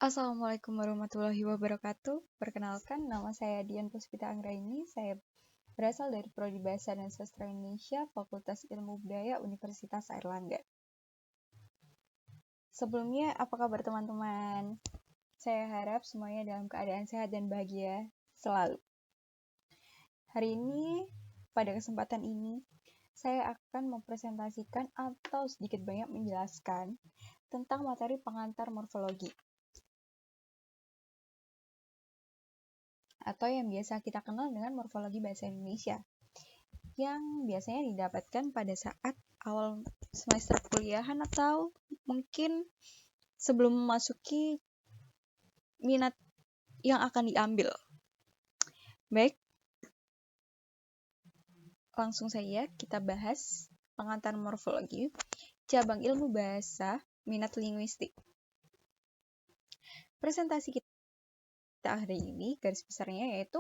Assalamualaikum warahmatullahi wabarakatuh. Perkenalkan, nama saya Dian Puspita Anggraini. Saya berasal dari Prodi Bahasa dan Sastra Indonesia, Fakultas Ilmu Budaya, Universitas Airlangga. Sebelumnya, apa kabar teman-teman? Saya harap semuanya dalam keadaan sehat dan bahagia selalu. Hari ini, pada kesempatan ini, saya akan mempresentasikan atau sedikit banyak menjelaskan tentang materi pengantar morfologi, atau yang biasa kita kenal dengan morfologi bahasa Indonesia, yang biasanya didapatkan pada saat awal semester kuliahan atau mungkin sebelum memasuki minat yang akan diambil. Baik, langsung saja kita bahas pengantar morfologi, cabang ilmu bahasa, minat linguistik. Presentasi kita hari ini garis besarnya yaitu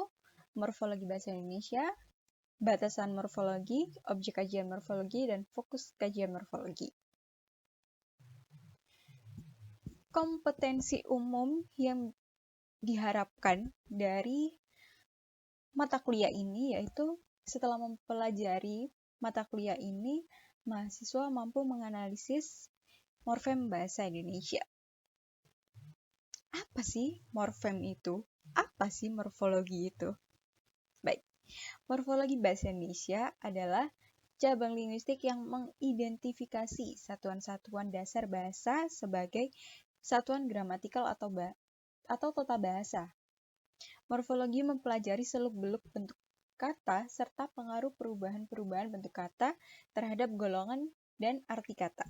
morfologi bahasa Indonesia, batasan morfologi, objek kajian morfologi, dan fokus kajian morfologi. Kompetensi umum yang diharapkan dari mata kuliah ini yaitu setelah mempelajari mata kuliah ini, mahasiswa mampu menganalisis morfem bahasa Indonesia. Apa sih morfem itu? Apa sih morfologi itu? Baik, morfologi bahasa Indonesia adalah cabang linguistik yang mengidentifikasi satuan-satuan dasar bahasa sebagai satuan gramatikal atau tata bahasa. Morfologi mempelajari seluk-beluk bentuk kata serta pengaruh perubahan-perubahan bentuk kata terhadap golongan dan arti kata.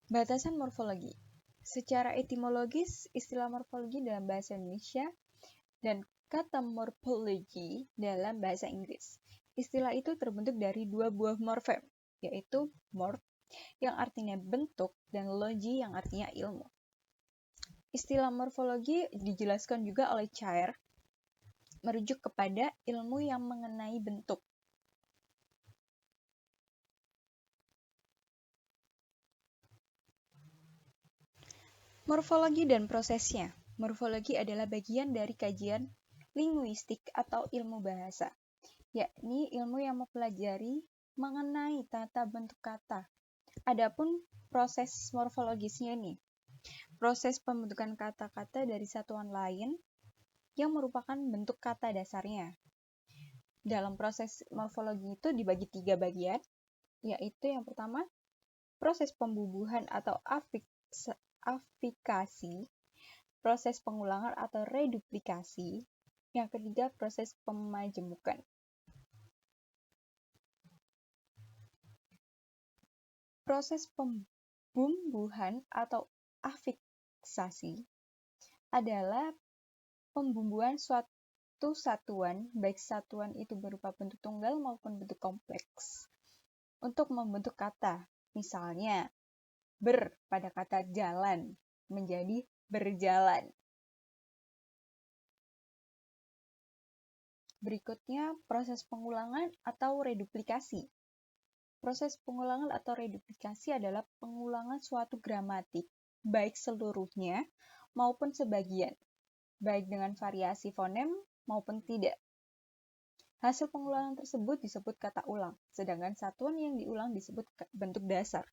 Batasan morfologi. Secara etimologis, istilah morfologi dalam bahasa Indonesia dan kata morphology dalam bahasa Inggris. Istilah itu terbentuk dari dua buah morfem, yaitu morph yang artinya bentuk dan logi yang artinya ilmu. Istilah morfologi dijelaskan juga oleh Chair, merujuk kepada ilmu yang mengenai bentuk. Morfologi dan prosesnya. Morfologi adalah bagian dari kajian linguistik atau ilmu bahasa, yakni ilmu yang mempelajari mengenai tata bentuk kata. Adapun proses morfologisnya nih, proses pembentukan kata-kata dari satuan lain yang merupakan bentuk kata dasarnya. Dalam proses morfologi itu dibagi 3 bagian, yaitu yang pertama, proses pembubuhan atau afikasi, proses pengulangan atau reduplikasi, yang ketiga proses pemajemukan. Proses pembumbuhan atau afiksasi adalah pembumbuhan suatu satuan, baik satuan itu berupa bentuk tunggal maupun bentuk kompleks, untuk membentuk kata. Misalnya, ber pada kata jalan menjadi berjalan. Berikutnya, proses pengulangan atau reduplikasi. Proses pengulangan atau reduplikasi adalah pengulangan suatu gramatik, baik seluruhnya maupun sebagian, baik dengan variasi fonem maupun tidak. Hasil pengulangan tersebut disebut kata ulang, sedangkan satuan yang diulang disebut bentuk dasar.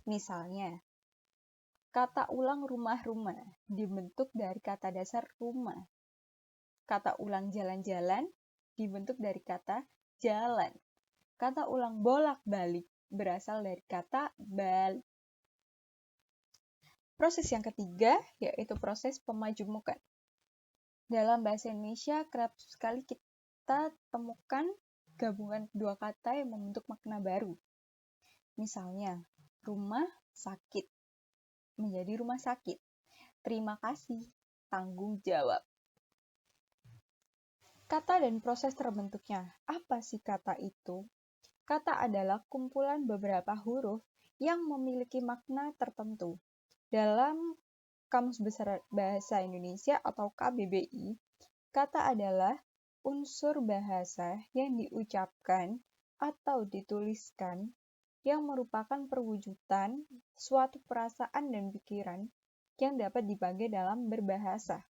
Misalnya, kata ulang rumah-rumah dibentuk dari kata dasar rumah. Kata ulang jalan-jalan dibentuk dari kata jalan. Kata ulang bolak-balik berasal dari kata balik. Proses yang ketiga yaitu proses pemajemukan. Dalam bahasa Indonesia kerap sekali kita temukan gabungan dua kata yang membentuk makna baru. Misalnya, rumah sakit menjadi rumah sakit. Terima kasih, tanggung jawab. Kata dan proses terbentuknya. Apa sih kata itu? Kata adalah kumpulan beberapa huruf yang memiliki makna tertentu. Dalam Kamus Besar Bahasa Indonesia atau KBBI, kata adalah unsur bahasa yang diucapkan atau dituliskan yang merupakan perwujudan suatu perasaan dan pikiran yang dapat dibagi dalam berbahasa.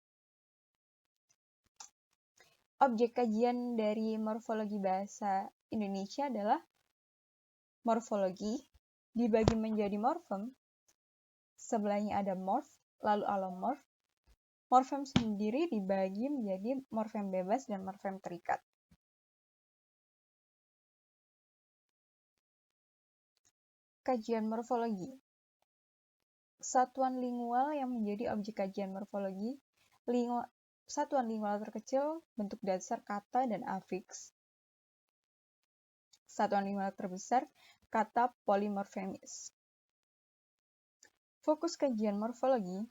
Objek kajian dari morfologi bahasa Indonesia adalah morfologi, dibagi menjadi morfem, sebelahnya ada morf, lalu alomorf. Morfem sendiri dibagi menjadi morfem bebas dan morfem terikat. Kajian morfologi. Satuan lingual yang menjadi objek kajian morfologi. Satuan lingual terkecil, bentuk dasar kata dan afiks. Satuan lingual terbesar, kata polimorfemis. Fokus kajian morfologi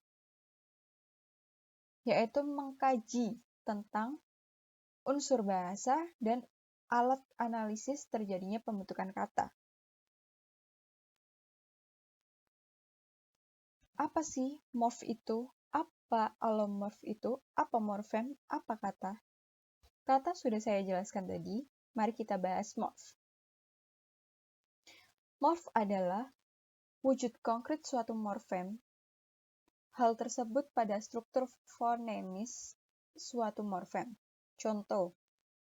yaitu mengkaji tentang unsur bahasa dan alat analisis terjadinya pembentukan kata. Apa sih morf itu? Apa alomorf itu? Apa morfem? Apa kata? Kata sudah saya jelaskan tadi, mari kita bahas morf. Morf adalah wujud konkret suatu morfem. Hal tersebut pada struktur fonemis suatu morfem. Contoh,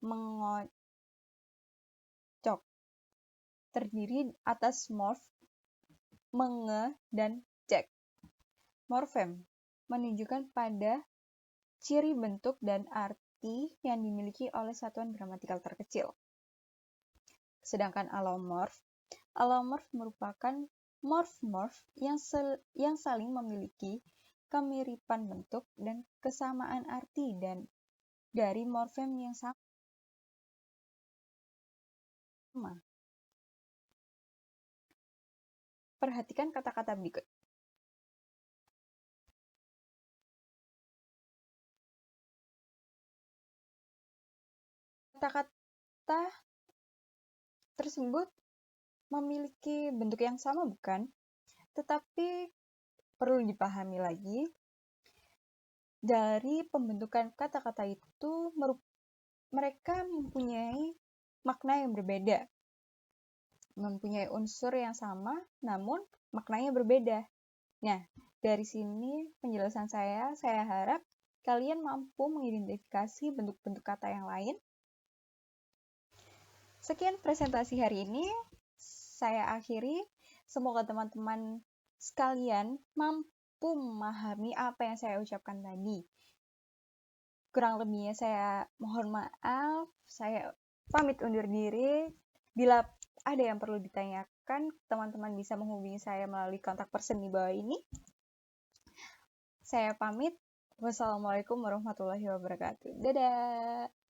mengocok terdiri atas morf, menge, dan cek. Morfem menunjukkan pada ciri bentuk dan arti yang dimiliki oleh satuan gramatikal terkecil. Sedangkan alomorf merupakan morf-morf yang saling memiliki kemiripan bentuk dan kesamaan arti dan dari morfem yang sama. Perhatikan kata-kata berikut. Kata-kata tersebut memiliki bentuk yang sama, bukan? Tetapi perlu dipahami lagi, dari pembentukan kata-kata itu mereka mempunyai makna yang berbeda. Mempunyai unsur yang sama, namun maknanya berbeda. Nah, dari sini penjelasan saya harap kalian mampu mengidentifikasi bentuk-bentuk kata yang lain. Sekian presentasi hari ini, saya akhiri. Semoga teman-teman sekalian mampu memahami apa yang saya ucapkan tadi. Kurang lebihnya saya mohon maaf, saya pamit undur diri. Bila ada yang perlu ditanyakan, teman-teman bisa menghubungi saya melalui kontak person di bawah ini. Saya pamit. Wassalamualaikum warahmatullahi wabarakatuh. Dadah!